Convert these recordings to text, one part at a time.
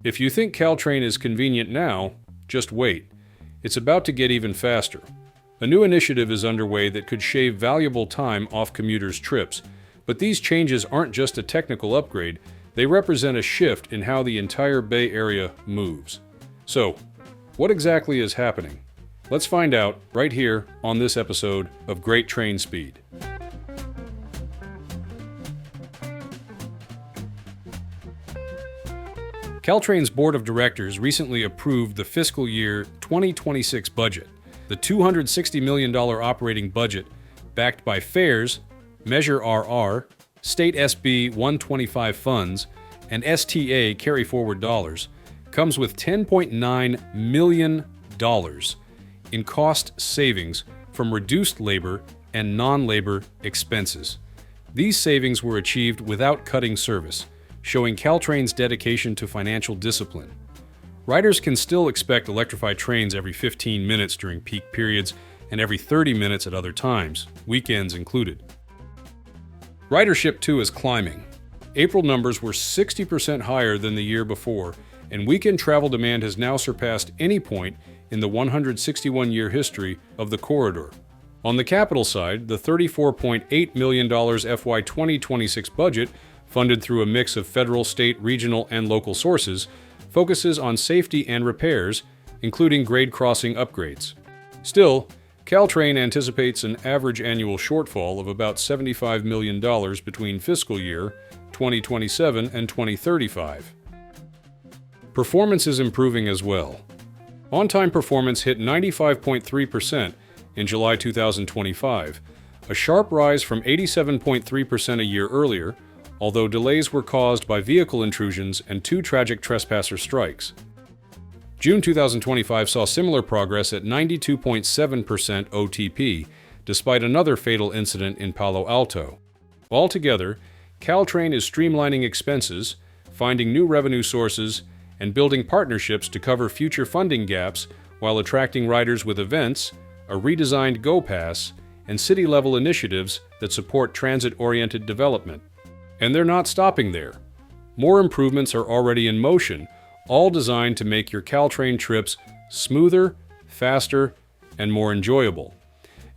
If you think Caltrain is convenient now, just wait. It's about to get even faster. A new initiative is underway that could shave valuable time off commuters' trips, but these changes aren't just a technical upgrade, they represent a shift in how the entire Bay Area moves. So, what exactly is happening? Let's find out right here on this episode of Great Trainspeed. Caltrain's board of directors recently approved the fiscal year 2026 budget. The $260 million operating budget, backed by fares, Measure RR, State SB 125 funds, and STA carryforward dollars, comes with $10.9 million in cost savings from reduced labor and non-labor expenses. These savings were achieved without cutting service, showing Caltrain's dedication to financial discipline. Riders can still expect electrified trains every 15 minutes during peak periods and every 30 minutes at other times, weekends included. Ridership, too, is climbing. April numbers were 60% higher than the year before, and weekend travel demand has now surpassed any point in the 161-year history of the corridor. On the capital side, the $34.8 million FY 2026 budget, funded through a mix of federal, state, regional, and local sources, focuses on safety and repairs, including grade crossing upgrades. Still, Caltrain anticipates an average annual shortfall of about $75 million between fiscal year 2027 and 2035. Performance is improving as well. On-time performance hit 95.3% in July 2025, a sharp rise from 87.3% a year earlier, although delays were caused by vehicle intrusions and 2 tragic trespasser strikes. June 2025 saw similar progress at 92.7% OTP, despite another fatal incident in Palo Alto. Altogether, Caltrain is streamlining expenses, finding new revenue sources, and building partnerships to cover future funding gaps while attracting riders with events, a redesigned Go Pass, and city-level initiatives that support transit-oriented development. And they're not stopping there. More improvements are already in motion, all designed to make your Caltrain trips smoother, faster, and more enjoyable.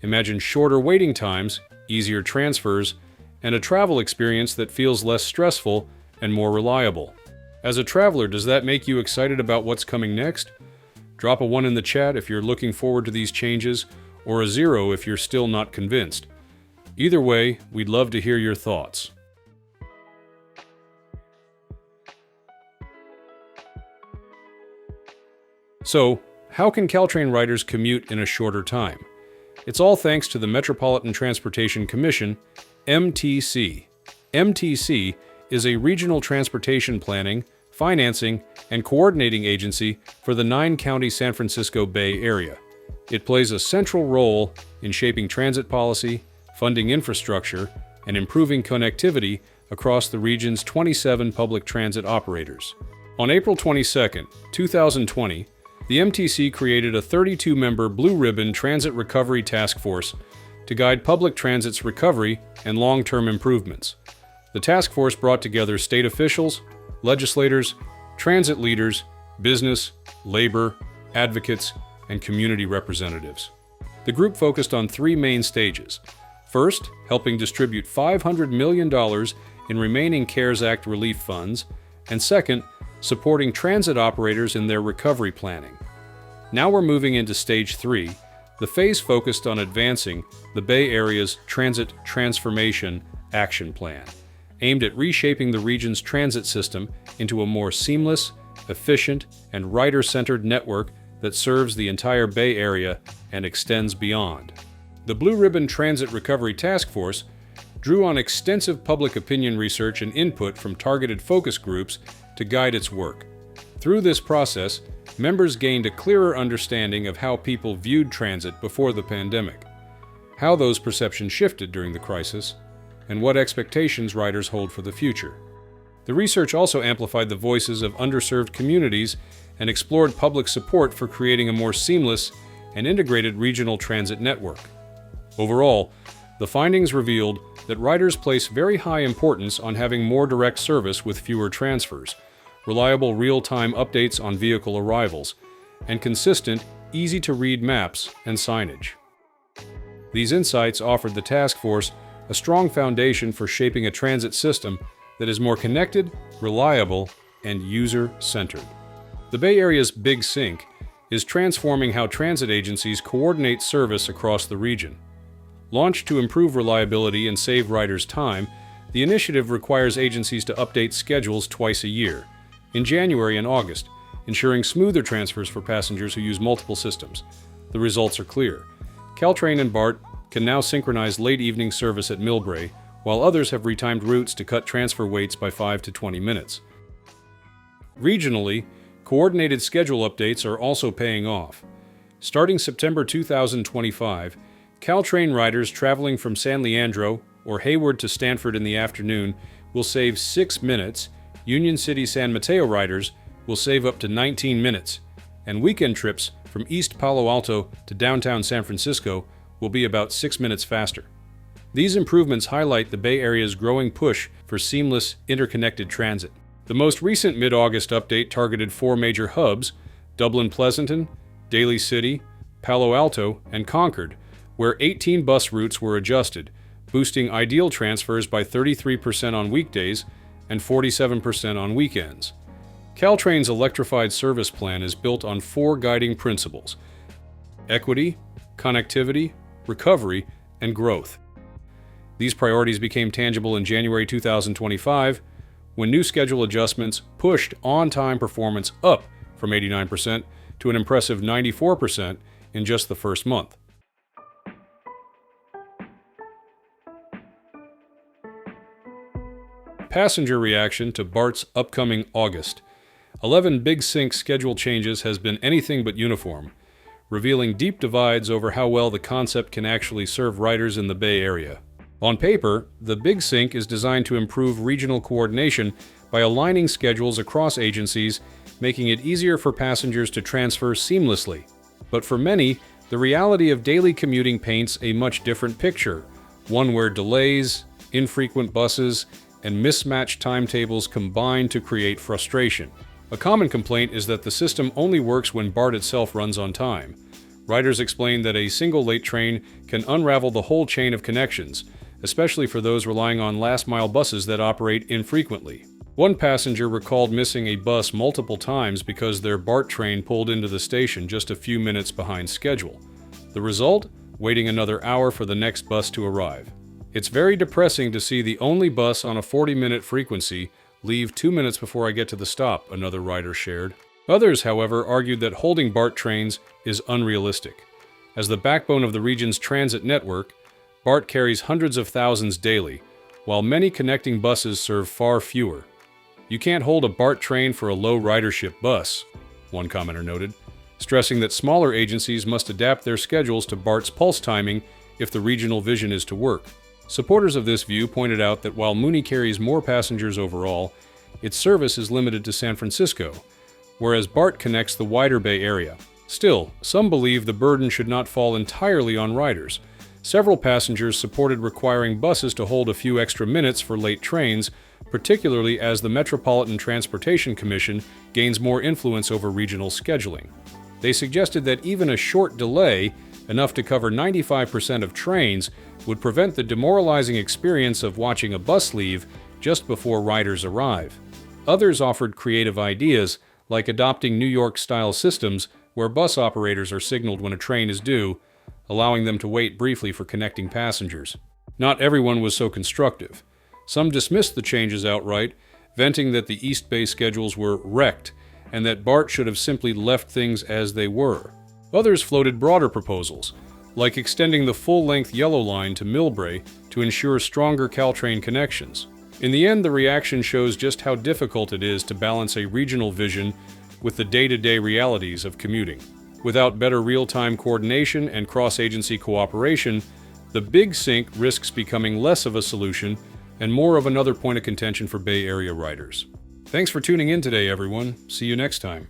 Imagine shorter waiting times, easier transfers, and a travel experience that feels less stressful and more reliable. As a traveler, does that make you excited about what's coming next? Drop a 1 in the chat if you're looking forward to these changes, or a 0 if you're still not convinced. Either way, we'd love to hear your thoughts. So, how can Caltrain riders commute in a shorter time? It's all thanks to the Metropolitan Transportation Commission, MTC. MTC is a regional transportation planning, financing, and coordinating agency for the 9-county San Francisco Bay Area. It plays a central role in shaping transit policy, funding infrastructure, and improving connectivity across the region's 27 public transit operators. On April 22, 2020, the MTC created a 32-member Blue Ribbon Transit Recovery Task Force to guide public transit's recovery and long-term improvements. The task force brought together state officials, legislators, transit leaders, business, labor, advocates, and community representatives. The group focused on 3 main stages. First, helping distribute $500 million in remaining CARES Act relief funds, and second, supporting transit operators in their recovery planning. Now we're moving into Stage 3, the phase focused on advancing the Bay Area's Transit Transformation Action Plan, aimed at reshaping the region's transit system into a more seamless, efficient, and rider-centered network that serves the entire Bay Area and extends beyond. The Blue Ribbon Transit Recovery Task Force drew on extensive public opinion research and input from targeted focus groups to guide its work. Through this process, members gained a clearer understanding of how people viewed transit before the pandemic, how those perceptions shifted during the crisis, and what expectations riders hold for the future. The research also amplified the voices of underserved communities and explored public support for creating a more seamless and integrated regional transit network. Overall, the findings revealed that riders place very high importance on having more direct service with fewer transfers, reliable real-time updates on vehicle arrivals, and consistent, easy-to-read maps and signage. These insights offered the task force a strong foundation for shaping a transit system that is more connected, reliable, and user-centered. The Bay Area's Big Sync is transforming how transit agencies coordinate service across the region. Launched to improve reliability and save riders time, the initiative requires agencies to update schedules twice a year, in January and August, ensuring smoother transfers for passengers who use multiple systems. The results are clear. Caltrain and BART can now synchronize late evening service at Millbrae, while others have retimed routes to cut transfer waits by 5 to 20 minutes. Regionally, coordinated schedule updates are also paying off. Starting September 2025, Caltrain riders traveling from San Leandro or Hayward to Stanford in the afternoon will save 6 minutes, Union City-San Mateo riders will save up to 19 minutes, and weekend trips from East Palo Alto to downtown San Francisco will be about 6 minutes faster. These improvements highlight the Bay Area's growing push for seamless, interconnected transit. The most recent mid-August update targeted 4 major hubs: Dublin-Pleasanton, Daly City, Palo Alto, and Concord, where 18 bus routes were adjusted, boosting ideal transfers by 33% on weekdays and 47% on weekends. Caltrain's electrified service plan is built on 4 guiding principles: equity, connectivity, recovery, and growth. These priorities became tangible in January 2025, when new schedule adjustments pushed on-time performance up from 89% to an impressive 94% in just the first month. Passenger reaction to BART's upcoming August. 11 Big Sync schedule changes has been anything but uniform, revealing deep divides over how well the concept can actually serve riders in the Bay Area. On paper, the Big Sync is designed to improve regional coordination by aligning schedules across agencies, making it easier for passengers to transfer seamlessly. But for many, the reality of daily commuting paints a much different picture, one where delays, infrequent buses, and mismatched timetables combine to create frustration. A common complaint is that the system only works when BART itself runs on time. Riders explain that a single late train can unravel the whole chain of connections, especially for those relying on last-mile buses that operate infrequently. One passenger recalled missing a bus multiple times because their BART train pulled into the station just a few minutes behind schedule. The result? Waiting another hour for the next bus to arrive. It's very depressing to see the only bus on a 40-minute frequency leave 2 minutes before I get to the stop, another rider shared. Others, however, argued that holding BART trains is unrealistic. As the backbone of the region's transit network, BART carries hundreds of thousands daily, while many connecting buses serve far fewer. You can't hold a BART train for a low ridership bus, one commenter noted, stressing that smaller agencies must adapt their schedules to BART's pulse timing if the regional vision is to work. Supporters of this view pointed out that while Muni carries more passengers overall, its service is limited to San Francisco, whereas BART connects the wider Bay Area. Still, some believe the burden should not fall entirely on riders. Several passengers supported requiring buses to hold a few extra minutes for late trains, particularly as the Metropolitan Transportation Commission gains more influence over regional scheduling. They suggested that even a short delay, enough to cover 95% of trains, would prevent the demoralizing experience of watching a bus leave just before riders arrive. Others offered creative ideas, like adopting New York-style systems where bus operators are signaled when a train is due, allowing them to wait briefly for connecting passengers. Not everyone was so constructive. Some dismissed the changes outright, venting that the East Bay schedules were wrecked and that BART should have simply left things as they were. Others floated broader proposals, like extending the full-length Yellow Line to Millbrae to ensure stronger Caltrain connections. In the end, the reaction shows just how difficult it is to balance a regional vision with the day-to-day realities of commuting. Without better real-time coordination and cross-agency cooperation, the Big Sync risks becoming less of a solution and more of another point of contention for Bay Area riders. Thanks for tuning in today, everyone. See you next time.